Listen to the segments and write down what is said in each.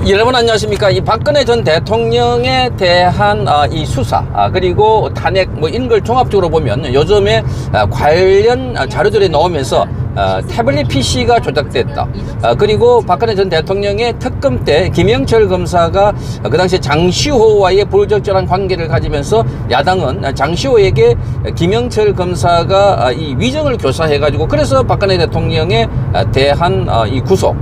여러분 안녕하십니까. 이 박근혜 전 대통령에 대한 이 수사 그리고 탄핵 뭐 이런 걸 종합적으로 보면 요즘에 관련 자료들이 나오면서 태블릿 PC가 조작됐다. 그리고 박근혜 전 대통령의 특검 때 김영철 검사가 그 당시에 장시호와의 불적절한 관계를 가지면서 야당은 장시호에게 김영철 검사가 이 위정을 교사해가지고 그래서 박근혜 대통령에 대한 이 구속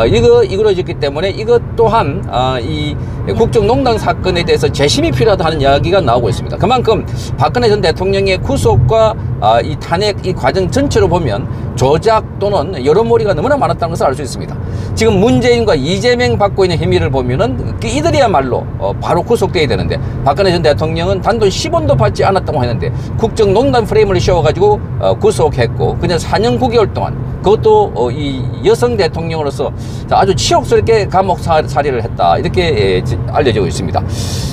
이거 이루어졌기 때문에 이것 또한 이 국정농단 사건에 대해서 재심이 필요하다 하는 이야기가 나오고 있습니다. 그만큼 박근혜 전 대통령의 구속과 이 탄핵 이 과정 전체로 보면 조작 또는 여론몰이가 너무나 많았다는 것을 알 수 있습니다. 지금 문재인과 이재명 받고 있는 혐의를 보면은 이들이야말로 바로 구속돼야 되는데 박근혜 전 대통령은 단돈 10원도 받지 않았다고 했는데 국정농단 프레임을 씌워가지고 구속했고 그냥 4년 9개월 동안 그것도 이 여성 대통령으로서 아주 치욕스럽게 감옥 살이를 했다 이렇게 알려지고 있습니다.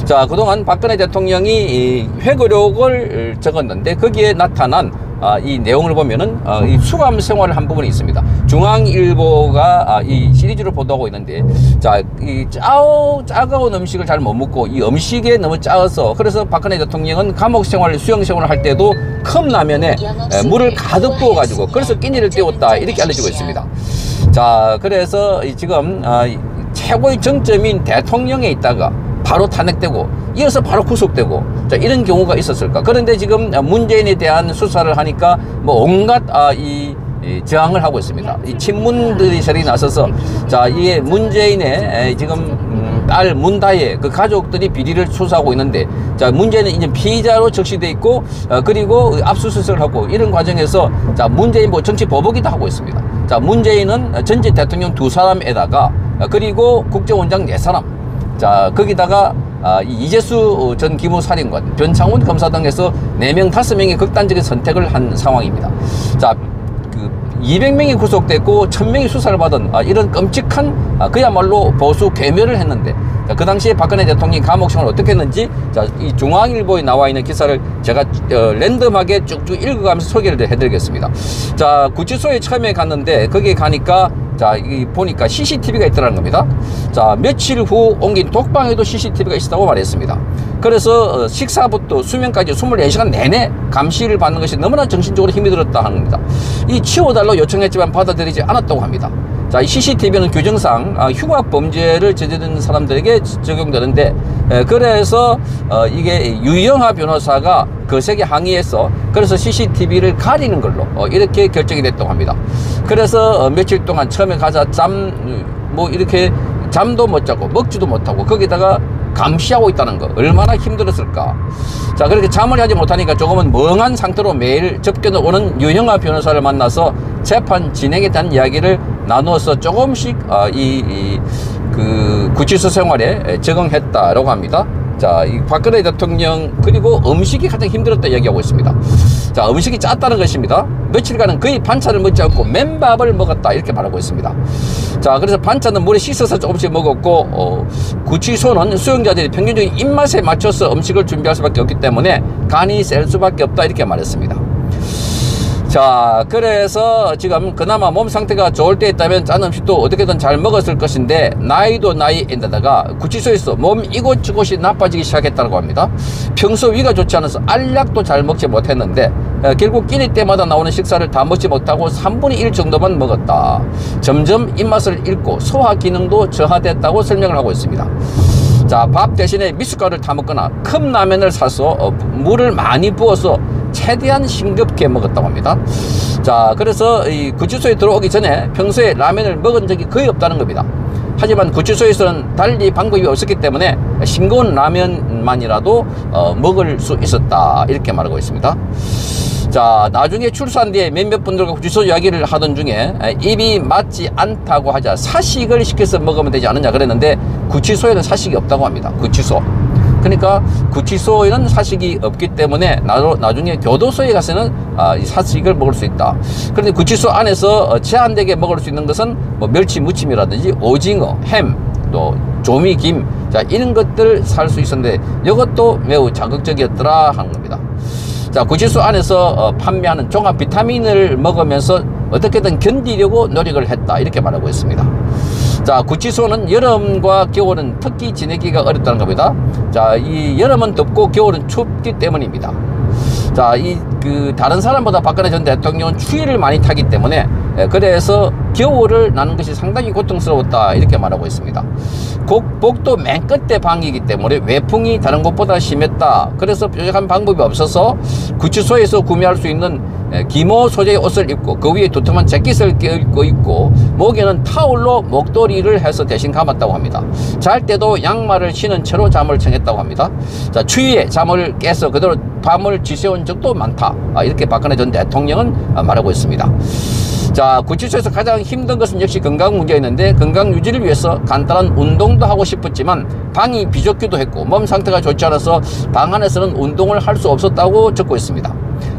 자, 그동안 박근혜 대통령이 회고록을 적었는데 거기에 나타난 이 내용을 보면은 이 수감 생활을 한 부분이 있습니다. 중앙일보가 이 시리즈로 보도하고 있는데 이 짜가운 음식을 잘 못 먹고 이 음식에 너무 짜서 그래서 박근혜 대통령은 감옥 생활 수용 생활을 할 때도 컵라면에 물을 가득 부어 가지고 그래서 끼니를 때웠다 이렇게 알려지고 있습니다. 자, 그래서 지금 최고의 정점인 대통령에 있다가 바로 탄핵되고 이어서 바로 구속되고 자, 이런 경우가 있었을까. 그런데 지금 문재인에 대한 수사를 하니까 뭐 온갖 이 저항을 하고 있습니다. 이 친문들이 저리 나서서 자, 이게 문재인의 지금 딸 문다혜 그 가족들이 비리를 수사하고 있는데 자, 문재인은 이제 피의자로 적시돼 있고 그리고 압수수색을 하고 이런 과정에서 자, 문재인 뭐 정치 보복이다 하고 있습니다. 자, 문재인은 전직 대통령 2사람에다가 그리고 국정원장 4사람 자, 거기다가 이재수 전 기무사령관, 변창훈 검사 등에서 4명, 5명의 극단적인 선택을 한 상황입니다. 자, 200명이 구속됐고 1000명이 수사를 받은 이런 끔찍한 그야말로 보수 괴멸을 했는데 자, 그 당시에 박근혜 대통령이 감옥 생활을 어떻게 했는지 자, 이 중앙일보에 나와 있는 기사를 제가 랜덤하게 쭉쭉 읽어가면서 소개를 해드리겠습니다. 자, 구치소에 처음에 갔는데 거기에 가니까 자, 이 보니까 CCTV가 있더라는 겁니다. 자, 며칠 후 옮긴 독방에도 CCTV가 있었다고 말했습니다. 그래서 식사부터 수면까지 24시간 내내 감시를 받는 것이 너무나 정신적으로 힘이 들었다 하는 겁니다. 이 치워달라고 요청했지만 받아들이지 않았다고 합니다. 자, 이 CCTV는 규정상 흉악 범죄를 저지른 사람들에게 적용되는데 그래서 이게 유영하 변호사가 거세게 항의해서 그래서 CCTV를 가리는 걸로 이렇게 결정이 됐다고 합니다. 그래서 며칠 동안 처음에 가자 뭐 이렇게 잠도 못 자고 먹지도 못하고 거기다가 감시하고 있다는 거 얼마나 힘들었을까. 자, 그렇게 잠을 하지 못하니까 조금은 멍한 상태로 매일 접견을 오는 유영하 변호사를 만나서 재판 진행에 대한 이야기를 나누어서 조금씩 그 구치소 생활에 적응했다라고 합니다. 자, 이 박근혜 대통령 그리고 음식이 가장 힘들었다 얘기하고 있습니다. 자, 음식이 짰다는 것입니다. 며칠간은 거의 반찬을 먹지 않고 맨밥을 먹었다 이렇게 말하고 있습니다. 자, 그래서 반찬은 물에 씻어서 조금씩 먹었고 구치소는 수용자들이 평균적인 입맛에 맞춰서 음식을 준비할 수밖에 없기 때문에 간이 셀 수밖에 없다 이렇게 말했습니다. 자, 그래서 지금 그나마 몸 상태가 좋을 때 있다면 짠 음식도 어떻게든 잘 먹었을 것인데 나이도 나이인데다가 구치소에서 몸 이곳저곳이 나빠지기 시작했다고 합니다. 평소 위가 좋지 않아서 알약도 잘 먹지 못했는데 결국 끼니 때마다 나오는 식사를 다 먹지 못하고 3분의 1 정도만 먹었다. 점점 입맛을 잃고 소화 기능도 저하됐다고 설명을 하고 있습니다. 자, 밥 대신에 미숫가루를 타 먹거나 컵라면을 사서 물을 많이 부어서 최대한 싱겁게 먹었다고 합니다. 자, 그래서 이 구치소에 들어오기 전에 평소에 라면을 먹은 적이 거의 없다는 겁니다. 하지만 구치소에서는 달리 방법이 없었기 때문에 싱거운 라면만이라도 먹을 수 있었다 이렇게 말하고 있습니다. 자, 나중에 출소한 뒤에 몇몇 분들과 구치소 이야기를 하던 중에 입이 맞지 않다고 하자 사식을 시켜서 먹으면 되지 않느냐 그랬는데 구치소에는 사식이 없다고 합니다. 구치소. 그러니까 구치소에는 사식이 없기 때문에 나중에 교도소에 가서는 사식을 먹을 수 있다. 그런데 구치소 안에서 제한되게 먹을 수 있는 것은 뭐 멸치 무침이라든지 오징어, 햄, 또 조미김 자, 이런 것들을 살 수 있었는데 이것도 매우 자극적이었더라 하는 겁니다. 자, 구치소 안에서 판매하는 종합 비타민을 먹으면서 어떻게든 견디려고 노력을 했다 이렇게 말하고 있습니다. 자, 구치소는 여름과 겨울은 특히 지내기가 어렵다는 겁니다. 자, 이 여름은 덥고 겨울은 춥기 때문입니다. 자, 다른 사람보다 박근혜 전 대통령은 추위를 많이 타기 때문에, 그래서 겨울을 나는 것이 상당히 고통스러웠다, 이렇게 말하고 있습니다. 복도 맨 끝에 방이기 때문에 외풍이 다른 곳보다 심했다. 그래서 뾰족한 방법이 없어서 구치소에서 구매할 수 있는 기모 소재의 옷을 입고 그 위에 두툼한 재킷을 껴입고 있고 목에는 타올로 목도리를 해서 대신 감았다고 합니다. 잘 때도 양말을 신은 채로 잠을 청했다고 합니다. 자, 추위에 잠을 깨서 그대로 밤을 지새운 적도 많다, 이렇게 박근혜 전 대통령은 말하고 있습니다. 자, 구치소에서 가장 힘든 것은 역시 건강 문제였는데, 건강 유지를 위해서 간단한 운동도 하고 싶었지만 방이 비좁기도 했고 몸 상태가 좋지 않아서 방 안에서는 운동을 할 수 없었다고 적고 있습니다.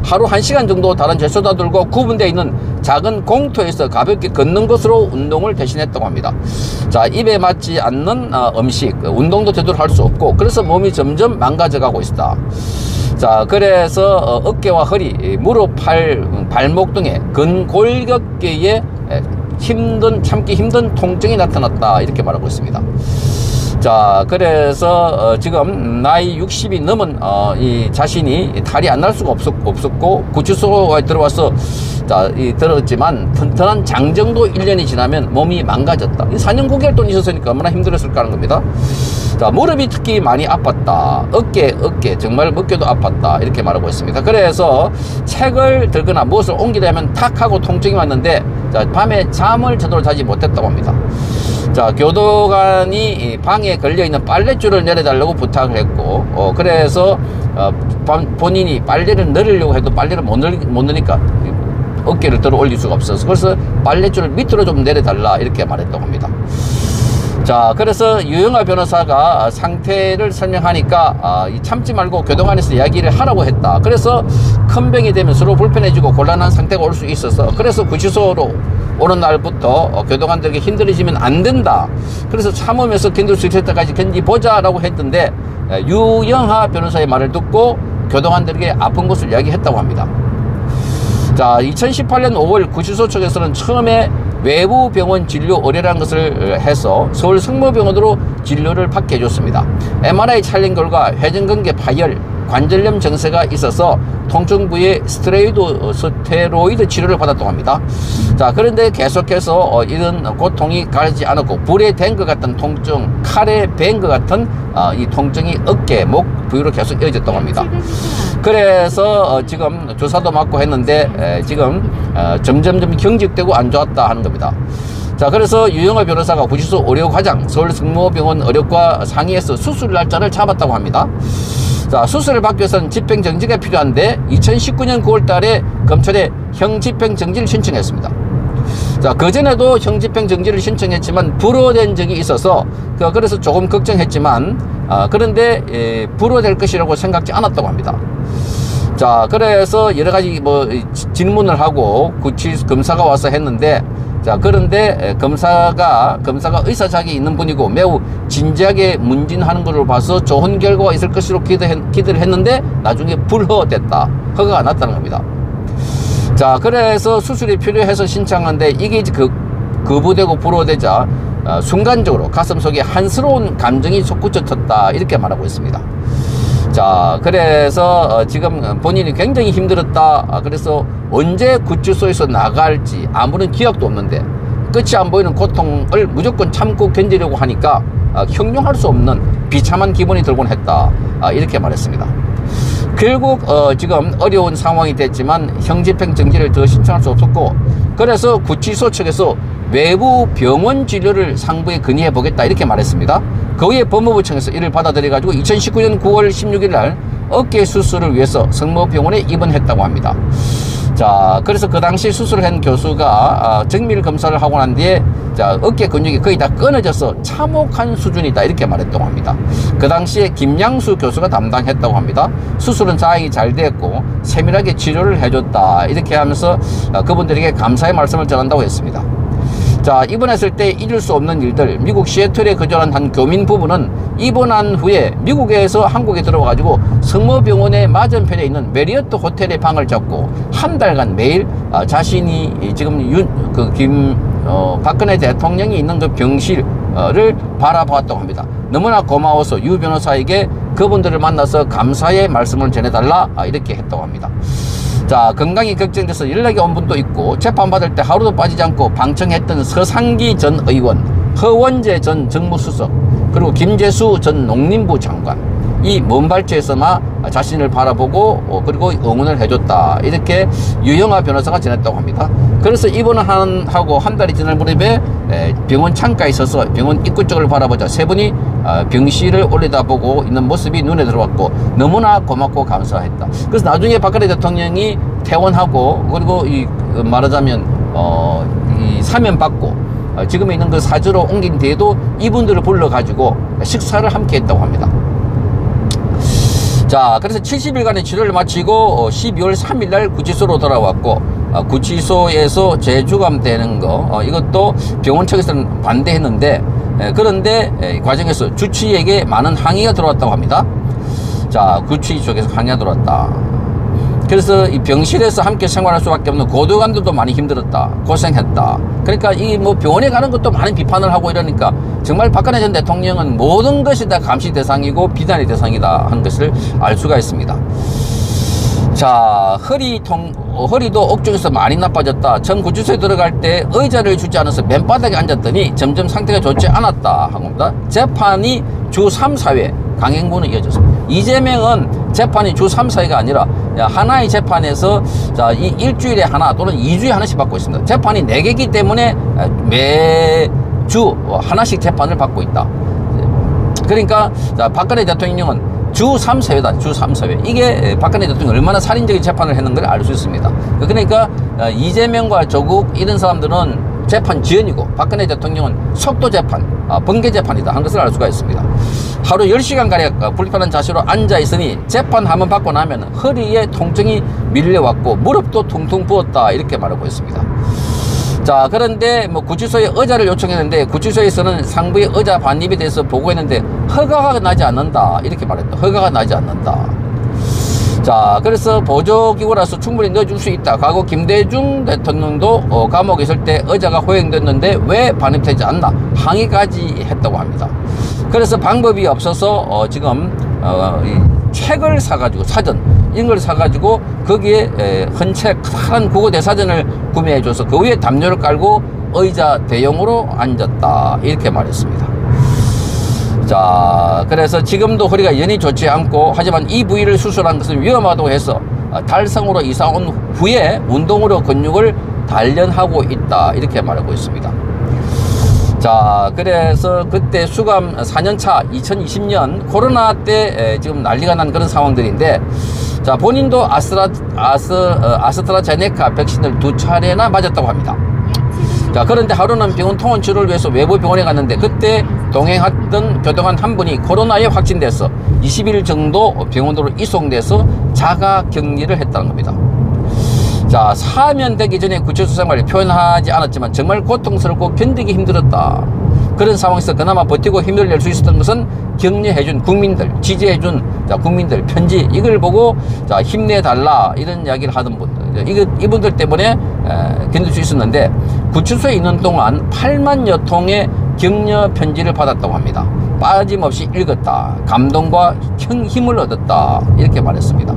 하루 1시간 정도 다른 죄수단들과 구분되어 있는 작은 공터에서 가볍게 걷는 것으로 운동을 대신했다고 합니다. 자, 입에 맞지 않는 음식, 운동도 제대로 할 수 없고, 그래서 몸이 점점 망가져가고 있다. 자, 그래서 어깨와 허리, 무릎, 발목 등의 근골격계에 참기 힘든 통증이 나타났다, 이렇게 말하고 있습니다. 자, 그래서 지금 나이 60이 넘은 이 자신이 탈이 안 날 수가 없었고 구치소에 들어와서 들었지만 튼튼한 장정도 1년이 지나면 몸이 망가졌다. 4년 9개월 동안 있었으니까 얼마나 힘들었을까 하는 겁니다. 자, 무릎이 특히 많이 아팠다. 어깨 정말 어깨도 아팠다, 이렇게 말하고 있습니다. 그래서 책을 들거나 무엇을 옮기려 하면 탁 하고 통증이 왔는데, 자, 밤에 잠을 제대로 자지 못했다고 합니다. 자, 교도관이 방에 걸려있는 빨랫줄을 내려달라고 부탁을 했고, 그래서 본인이 빨래를 내리려고 해도 빨래를 못 넣으니까 어깨를 들어 올릴 수가 없어서, 그래서 빨랫줄을 밑으로 좀 내려달라, 이렇게 말했다고 합니다. 자, 그래서 유영하 변호사가 상태를 설명하니까 참지 말고 교도관에서 이야기를 하라고 했다. 그래서 큰 병이 되면 서로 불편해지고 곤란한 상태가 올 수 있어서, 그래서 구치소로 오는 날부터 교도관들에게 힘들어지면 안 된다. 그래서 참으면서 견딜 수 있을 때까지 견디보자 라고 했던데, 유영하 변호사의 말을 듣고 교도관들에게 아픈 것을 이야기했다고 합니다. 자, 2018년 5월 구치소 측에서는 처음에 외부 병원 진료 의뢰라는 것을 해서 서울 성모병원으로 진료를 받게 해줬습니다. MRI 촬영 결과 회전근개 파열, 관절염 증세가 있어서 통증 부위에 스테로이드 치료를 받았다고 합니다. 자, 그런데 계속해서 이런 고통이 가지 않았고 불에 댄 것 같은 통증, 칼에 벤 것 같은 이 통증이 어깨, 목 부위로 계속 이어졌다고 합니다. 그래서 지금 주사도 맞고 했는데 지금 점점 경직되고 안 좋았다 하는 겁니다. 자, 그래서 유영하 변호사가 구치소 의료과장 서울성모병원 의료과 상의해서 수술 날짜를 잡았다고 합니다. 자, 수술을 받기 위해서는 집행정지가 필요한데 2019년 9월 달에 검찰에 형집행정지를 신청했습니다. 자, 그전에도 형집행정지를 신청했지만 불허된 적이 있어서 그래서 조금 걱정했지만 그런데 불허될 것이라고 생각지 않았다고 합니다. 자, 그래서 여러 가지 질문을 하고 검사가 와서 했는데, 자, 그런데 검사가 의사자격이 있는 분이고 매우 진지하게 문진하는 것을 봐서 좋은 결과가 있을 것으로 기대를 했는데 나중에 불허됐다. 허가가 났다는 겁니다. 자, 그래서 수술이 필요해서 신청한데 이게 거부되고 불허되자 순간적으로 가슴속에 한스러운 감정이 솟구쳐 텄다, 이렇게 말하고 있습니다. 자, 그래서 지금 본인이 굉장히 힘들었다. 그래서 언제 구치소에서 나갈지 아무런 기약도 없는데 끝이 안 보이는 고통을 무조건 참고 견디려고 하니까 형용할 수 없는 비참한 기분이 들곤 했다, 이렇게 말했습니다. 결국 지금 어려운 상황이 됐지만 형집행정지를 더 신청할 수 없었고, 그래서 구치소 측에서 외부 병원 진료를 상부에 건의해 보겠다, 이렇게 말했습니다. 그 후에 법무부청에서 이를 받아들여 가지고 2019년 9월 16일 날 어깨 수술을 위해서 성모병원에 입원했다고 합니다. 자, 그래서 그 당시 수술을 한 교수가 정밀 검사를 하고 난 뒤에 자, 어깨 근육이 거의 다 끊어져서 참혹한 수준이다, 이렇게 말했다고 합니다. 그 당시에 김양수 교수가 담당했다고 합니다. 수술은 다행히 잘 됐고 세밀하게 치료를 해줬다, 이렇게 하면서 그분들에게 감사의 말씀을 전한다고 했습니다. 자, 입원했을 때 잊을 수 없는 일들. 미국 시애틀에 거주하는 한 교민 부부는 입원한 후에 미국에서 한국에 들어와가지고 성모병원의 맞은편에 있는 메리어트 호텔의 방을 잡고 한 달간 매일 자신이 지금 박근혜 대통령이 있는 그 병실을 바라보았다고 합니다. 너무나 고마워서 유 변호사에게 그분들을 만나서 감사의 말씀을 전해달라 이렇게 했다고 합니다. 자, 건강이 걱정돼서 연락이 온 분도 있고, 재판받을 때 하루도 빠지지 않고 방청했던 서상기 전 의원, 허원재 전 정무수석, 그리고 김재수 전 농림부 장관, 이 먼 발치에서만 자신을 바라보고 그리고 응원을 해줬다, 이렇게 유영아 변호사가 전했다고 합니다. 그래서 입원을 하고 한 달이 지날 무렵에 병원 창가에 있어서 병원 입구 쪽을 바라보자 세 분이 병실을 올려다보고 있는 모습이 눈에 들어왔고 너무나 고맙고 감사했다. 그래서 나중에 박근혜 대통령이 퇴원하고, 그리고 말하자면 이 사면 받고 지금 있는 그 사저로 옮긴 뒤에도 이분들을 불러가지고 식사를 함께 했다고 합니다. 자, 그래서 70일간의 치료를 마치고 12월 3일날 구치소로 돌아왔고, 구치소에서 재주감되는 거, 이것도 병원 측에서는 반대했는데, 그런데 과정에서 주치의에게 많은 항의가 들어왔다고 합니다. 자, 구치의 쪽에서 항의가 들어왔다. 그래서 이 병실에서 함께 생활할 수밖에 없는 고도관들도 많이 힘들었다, 고생했다. 그러니까 이 뭐 병원에 가는 것도 많은 비판을 하고 이러니까 정말 박근혜 전 대통령은 모든 것이 다 감시 대상이고 비난의 대상이다 하는 것을 알 수가 있습니다. 자, 허리도 옥중에서 많이 나빠졌다. 처음 구치소에 들어갈 때 의자를 주지 않아서 맨바닥에 앉았더니 점점 상태가 좋지 않았다 한 겁니다. 재판이 주 3, 4회 강행군은 이어졌습니다. 이재명은 재판이 주 3, 4회가 아니라 하나의 재판에서 자, 이 일주일에 하나 또는 2주에 하나씩 받고 있습니다. 재판이 4개이기 때문에 매주 하나씩 재판을 받고 있다. 그러니까 자, 박근혜 대통령은 주 3, 4회다. 주 3, 4회. 이게 박근혜 대통령이 얼마나 살인적인 재판을 했는가를 알 수 있습니다. 그러니까 이재명과 조국 이런 사람들은 재판 지연이고, 박근혜 대통령은 속도 재판, 번개 재판이다 하는 것을 알 수가 있습니다. 하루 10시간가량 불편한 자세로 앉아 있으니 재판 한번 받고 나면 허리에 통증이 밀려왔고 무릎도 퉁퉁 부었다, 이렇게 말하고 있습니다. 자, 그런데 뭐 구치소에 의자를 요청했는데 구치소에서는 상부의 의자 반입에 대해서 보고했는데 허가가 나지 않는다, 이렇게 말했다. 허가가 나지 않는다. 자, 그래서 보조기구라서 충분히 넣어줄 수 있다. 과거 김대중 대통령도 감옥에 있을 때 의자가 허용됐는데 왜 반입되지 않나 항의까지 했다고 합니다. 그래서 방법이 없어서 지금 책을 사가지고, 사전 이런 걸 사가지고 거기에 헌책 큰 국어 대사전을 구매해줘서 그 위에 담요를 깔고 의자 대용으로 앉았다, 이렇게 말했습니다. 자, 그래서 지금도 허리가 연히 좋지 않고, 하지만 이 부위를 수술한 것은 위험하다고 해서 달성으로 이사 온 후에 운동으로 근육을 단련하고 있다, 이렇게 말하고 있습니다. 자, 그래서 그때 수감 4년차 2020년 코로나 때 지금 난리가 난 그런 상황들인데, 자, 본인도 아스트라제네카 백신을 2차례나 맞았다고 합니다. 자, 그런데 하루는 병원 통원 치료를 위해서 외부 병원에 갔는데 그때 동행했던 교도관 한 분이 코로나에 확진돼서 20일 정도 병원으로 이송돼서 자가 격리를 했다는 겁니다. 자, 사면되기 전에 구치소 생활을 표현하지 않았지만 정말 고통스럽고 견디기 힘들었다. 그런 상황에서 그나마 버티고 힘을 낼 수 있었던 것은 격려해준 국민들, 지지해준 국민들 편지, 이걸 보고 자, 힘내달라, 이런 이야기를 하던 분들, 이분들 때문에 견딜 수 있었는데, 구치소에 있는 동안 8만여 통의 격려 편지를 받았다고 합니다. 빠짐없이 읽었다, 감동과 힘을 얻었다, 이렇게 말했습니다.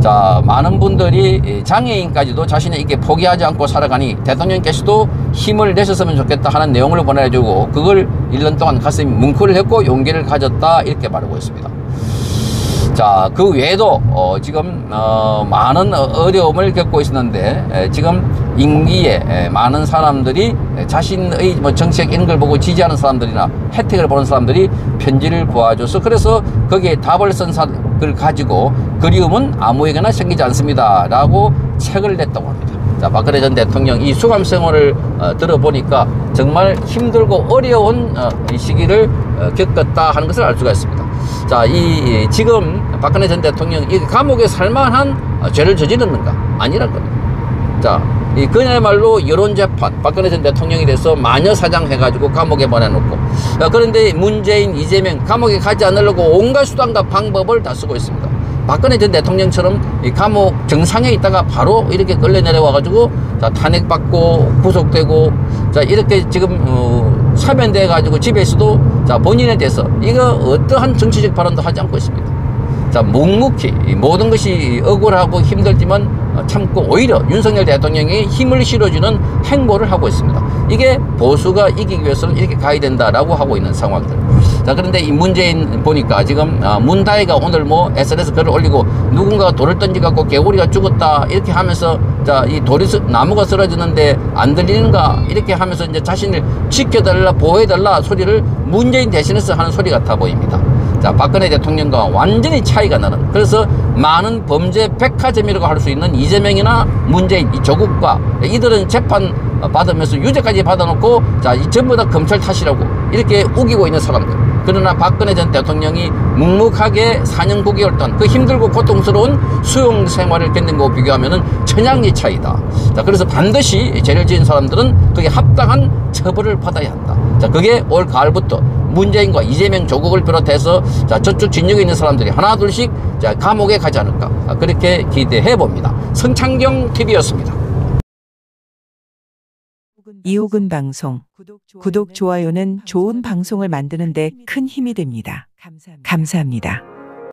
자, 많은 분들이 장애인까지도 자신의 있게 포기하지 않고 살아가니 대통령께서도 힘을 내셨으면 좋겠다 하는 내용을 보내주고, 그걸 1년 동안 가슴이 뭉클했고 용기를 가졌다, 이렇게 말하고 있습니다. 자, 그 외에도 지금 많은 어려움을 겪고 있었는데, 지금 임기에 많은 사람들이 자신의 뭐 정책 이런 걸 보고 지지하는 사람들이나 혜택을 보는 사람들이 편지를 보아줘서, 그래서 거기에 답을 쓴 걸 가지고 그리움은 아무에게나 생기지 않습니다 라고 책을 냈다고 합니다. 자, 박근혜 전 대통령 이 수감 생활을 들어보니까 정말 힘들고 어려운 이 시기를 겪었다 하는 것을 알 수가 있습니다. 자, 지금 박근혜 전 대통령 이 감옥에 살만한 죄를 저질렀는가? 아니란 겁니다. 자, 그야말로 여론재판, 박근혜 전 대통령에 대해서 마녀사장 해가지고 감옥에 보내놓고, 그런데 문재인, 이재명 감옥에 가지 않으려고 온갖 수단과 방법을 다 쓰고 있습니다. 박근혜 전 대통령처럼 이 감옥 정상에 있다가 바로 이렇게 끌려 내려와가지고 자, 탄핵받고 구속되고 자, 이렇게 지금 사면돼 가지고 집에서도 자, 본인에 대해서 이거 어떠한 정치적 발언도 하지 않고 있습니다. 자, 묵묵히 모든 것이 억울하고 힘들지만 참고 오히려 윤석열 대통령이 힘을 실어주는 행보를 하고 있습니다. 이게 보수가 이기기 위해서는 이렇게 가야 된다라고 하고 있는 상황들. 자, 그런데 이 문재인 보니까 지금 문다희가 오늘 뭐 SNS 글을 올리고 누군가가 돌을 던져갖고 개구리가 죽었다 이렇게 하면서 자, 이 돌이 나무가 쓰러지는데 안 들리는가 이렇게 하면서 이제 자신을 지켜달라 보호해달라 소리를 문재인 대신해서 하는 소리 같아 보입니다. 자, 박근혜 대통령과 완전히 차이가 나는, 그래서 많은 범죄 백화점이라고 할 수 있는 이재명이나 문재인, 이 조국과 이들은 재판 받으면서 유죄까지 받아놓고 자, 이 전부 다 검찰 탓이라고 이렇게 우기고 있는 사람들. 그러나 박근혜 전 대통령이 묵묵하게 4년 9개월 동안 그 힘들고 고통스러운 수용 생활을 견딘 거고 비교하면은 천양지 차이다. 자, 그래서 반드시 죄를 지은 사람들은 그게 합당한 처벌을 받아야 한다. 자, 그게 올 가을부터 문재인과 이재명, 조국을 비롯해서 자, 저쪽 진영에 있는 사람들이 하나둘씩 자, 감옥에 가지 않을까 그렇게 기대해 봅니다. 성창경 TV였습니다. 이호근 방송 구독, 좋아요는 좋은 방송을 만드는 데 큰 힘이 됩니다. 감사합니다.